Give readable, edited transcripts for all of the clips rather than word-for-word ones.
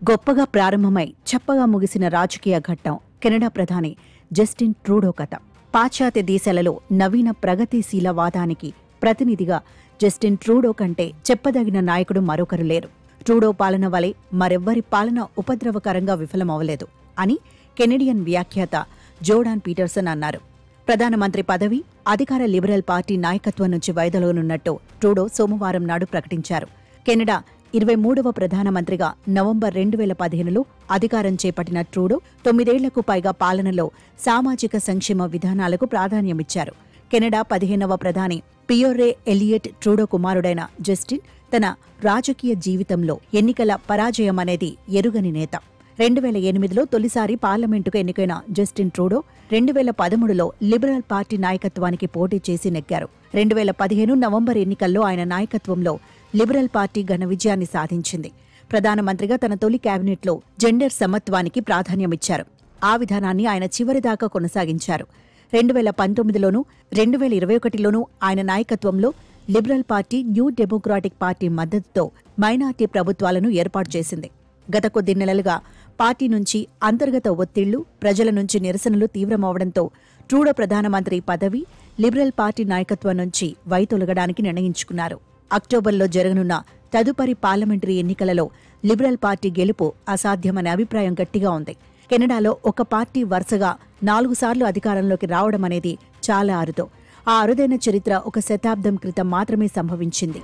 గొప్పగా ప్రారంభమై చప్పగా ముగిసిన రాజకీయ ఘట్టం కెనడా ప్రధాని జస్టిన్ ట్రూడో కథ. పాశ్చాత్య దేశాలలో నవీన ప్రగతిశీల వాదానికి ప్రతినిధిగా జస్టిన్ ట్రూడో కంటే చెప్పదగిన నాయకుడు మరొకరు లేరు. ట్రూడో పాలన వలె మరెవ్వరి పాలన ఉపద్రవకరంగా విఫలమవలేదు అని కెనడియన్ వ్యాఖ్యాత జోర్డాన్ పీటర్సన్ అన్నారు. ప్రధానమంత్రి పదవి, అధికార లిబరల్ పార్టీ నాయకత్వం నుంచి వైదొలగనున్నట్టు ట్రూడో సోమవారం నాడు ప్రకటించారు. కెనడా 23వ ప్రధానమంత్రిగా నవంబర్ 2015లో అధికారం చేపట్టిన ట్రూడో 9 ఏళ్లకు పైగా పాలనలో సామాజిక సంక్షేమ విధానాలకు ప్రాధాన్యమిచ్చారు. కెనడా 15వ ప్రధాని పియోరే ఎలియట్ ట్రూడో కుమారుడైన జస్టిన్ తన రాజకీయ జీవితంలో ఎన్నికల పరాజయం అనేది ఎరుగని నేత. 2008లో తొలిసారి పార్లమెంటుకు ఎన్నికైన జస్టిన్ ట్రూడో 2013లో లిబరల్ పార్టీ నాయకత్వానికి పోటీ చేసి నెగ్గారు. 2015 నవంబర్ ఎన్నికల్లో ఆయన నాయకత్వంలో లిబరల్ పార్టీ ఘన విజయాన్ని సాధించింది. ప్రధానమంత్రిగా తన తొలి కేబినెట్లో జెండర్ సమత్వానికి ప్రాధాన్యమిచ్చారు. ఆ విధానాన్ని ఆయన చివరిదాకా కొనసాగించారు. 2019లోనూ 2021లోనూ ఆయన నాయకత్వంలో liberal party new democratic party మద్దతుతో మైనార్టీ ప్రభుత్వాలను ఏర్పాటు చేసింది. గత కొద్ది నెలలుగా పార్టీ నుంచి అంతర్గత ఒత్తిళ్లు, ప్రజల నుంచి నిరసనలు తీవ్రమవడంతో ట్రూడో ప్రధానమంత్రి పదవి, లిబరల్ పార్టీ నాయకత్వం నుంచి వైదొలగడానికి నిర్ణయించుకున్నారు. అక్టోబర్లో జరగనున్న తదుపరి పార్లమెంటరీ ఎన్నికలలో లిబరల్ పార్టీ గెలుపు అసాధ్యమనే అభిప్రాయం గట్టిగా ఉంది. కెనడాలో ఒక పార్టీ వరుసగా 4 సార్లు అధికారంలోకి రావడమనేది చాలా అరుదు. ఆ అరుదైన చరిత్ర ఒక శతాబ్దం క్రితం మాత్రమే సంభవించింది.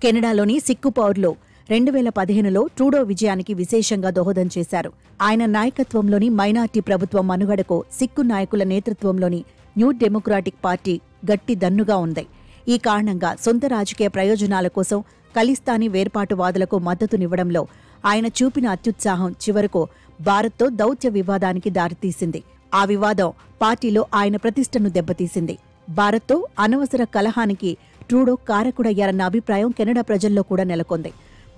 కెనడాలోని సిక్కు పౌరులు 2015లో ట్రూడో విజయానికి విశేషంగా దోహదం చేశారు. ఆయన నాయకత్వంలోని మైనార్టీ ప్రభుత్వం మనుగడకు సిక్కు నాయకుల నేతృత్వంలోని న్యూ డెమోక్రాటిక్ పార్టీ గట్టి దన్నుగా ఉంది. ఈ కారణంగా సొంత రాజకీయ ప్రయోజనాల కోసం ఖలిస్తానీ వేర్పాటువాదులకు మద్దతునివ్వడంలో ఆయన చూపిన అత్యుత్సాహం చివరకు భారత్తో దౌత్య వివాదానికి దారితీసింది. ఆ వివాదం పార్టీలో ఆయన ప్రతిష్టను దెబ్బతీసింది. భారత్తో అనవసర కలహానికి ట్రూడో కారకుడయ్యారన్న అభిప్రాయం కెనడా ప్రజల్లో కూడా నెలకొంది.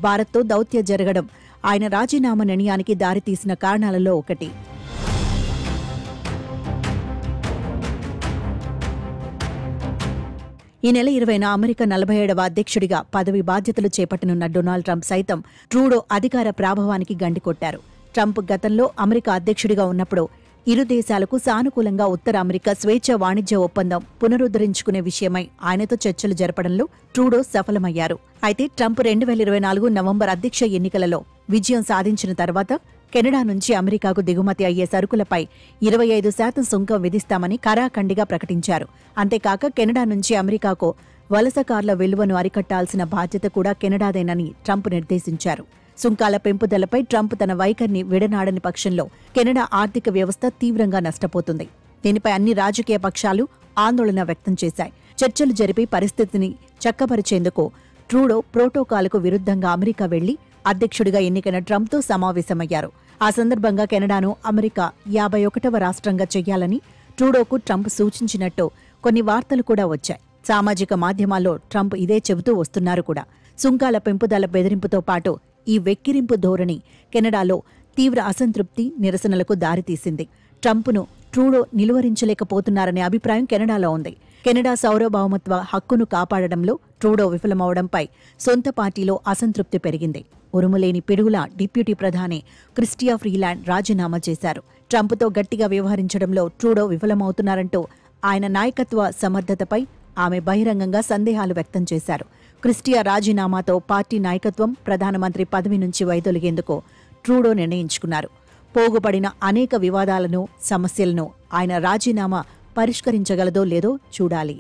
భారత్తో దౌత్య జరగడం ఆయన రాజీనామా నిర్ణయానికి దారితీసిన కారణాలలో ఒకటి. ఈ నెల 20న అమెరికా 47వ అధ్యక్షుడిగా పదవి బాధ్యతలు చేపట్టనున్న డొనాల్డ్ ట్రంప్ సైతం ట్రూడో అధికార ప్రాభవానికి గండికొట్టారు. ట్రంప్ గతంలో అమెరికా అధ్యక్షుడిగా ఉన్నప్పుడు ఇరు దేశాలకు సానుకూలంగా ఉత్తర అమెరికా స్వేచ్ఛ వాణిజ్య ఒప్పందం పునరుద్ధరించుకునే విషయమై ఆయనతో చర్చలు జరపడంలో ట్రూడో సఫలమయ్యారు. అయితే ట్రంప్ 2024 నవంబర్ అధ్యక్ష ఎన్నికలలో విజయం సాధించిన తర్వాత కెనడా నుంచి అమెరికాకు దిగుమతి అయ్యే సరుకులపై 25% సుంకం విధిస్తామని కరాఖండిగా ప్రకటించారు. అంతేకాక కెనడా నుంచి అమెరికాకు వలసకారుల విలువను అరికట్టాల్సిన బాధ్యత కూడా కెనడాదేనని ట్రంప్ నిర్దేశించారు. సుంకాల పెంపుదలపై ట్రంప్ తన వైఖరిని విడనాడని పక్షంలో కెనడా ఆర్థిక వ్యవస్థ తీవ్రంగా నష్టపోతుంది. దీనిపై అన్ని రాజకీయ పక్షాలు ఆందోళన వ్యక్తం చేశాయి. చర్చలు జరిపి పరిస్థితిని చక్కబరిచేందుకు ట్రూడో ప్రోటోకాల్కు విరుద్ధంగా అమెరికా వెళ్లి అధ్యక్షుడిగా ఎన్నికైన ట్రంప్తో సమావేశమయ్యారు. ఆ సందర్భంగా కెనడాను అమెరికా 51వ రాష్ట్రంగా చెయ్యాలని ట్రూడోకు ట్రంప్ సూచించినట్టు కొన్ని వార్తలు కూడా వచ్చాయి. సామాజిక మాధ్యమాల్లో ట్రంప్ ఇదే చెబుతూ వస్తున్నారు కూడా. సుంకాల పెంపుదల బెదిరింపుతో పాటు ఈ వెక్కిరింపు ధోరణి కెనడాలో తీవ్ర అసంతృప్తి, నిరసనలకు దారితీసింది. ట్రంప్ను ట్రూడో నిలువరించలేకపోతున్నారనే అభిప్రాయం కెనడాలో ఉంది. కెనడా సార్వభౌమత్వ హక్కును కాపాడడంలో ట్రూడో విఫలమవడంపై సొంత పార్టీలో అసంతృప్తి పెరిగింది. ఉరుములేని పిడుగులా డిప్యూటీ ప్రధాని క్రిస్టియా ఫ్రీలాండ్ రాజీనామా చేశారు. ట్రంప్తో గట్టిగా వ్యవహరించడంలో ట్రూడో విఫలమవుతున్నారంటూ ఆయన నాయకత్వ సమర్థతపై ఆమె బహిరంగంగా సందేహాలు వ్యక్తం చేశారు. క్రిస్టియా రాజీనామాతో పార్టీ నాయకత్వం, ప్రధానమంత్రి పదవి నుంచి వైదొలిగేందుకు ట్రూడో నిర్ణయించుకున్నారు. పోగుపడిన అనేక వివాదాలను, సమస్యలను ఆయన రాజీనామా పరిష్కరించగలదో లేదో చూడాలి.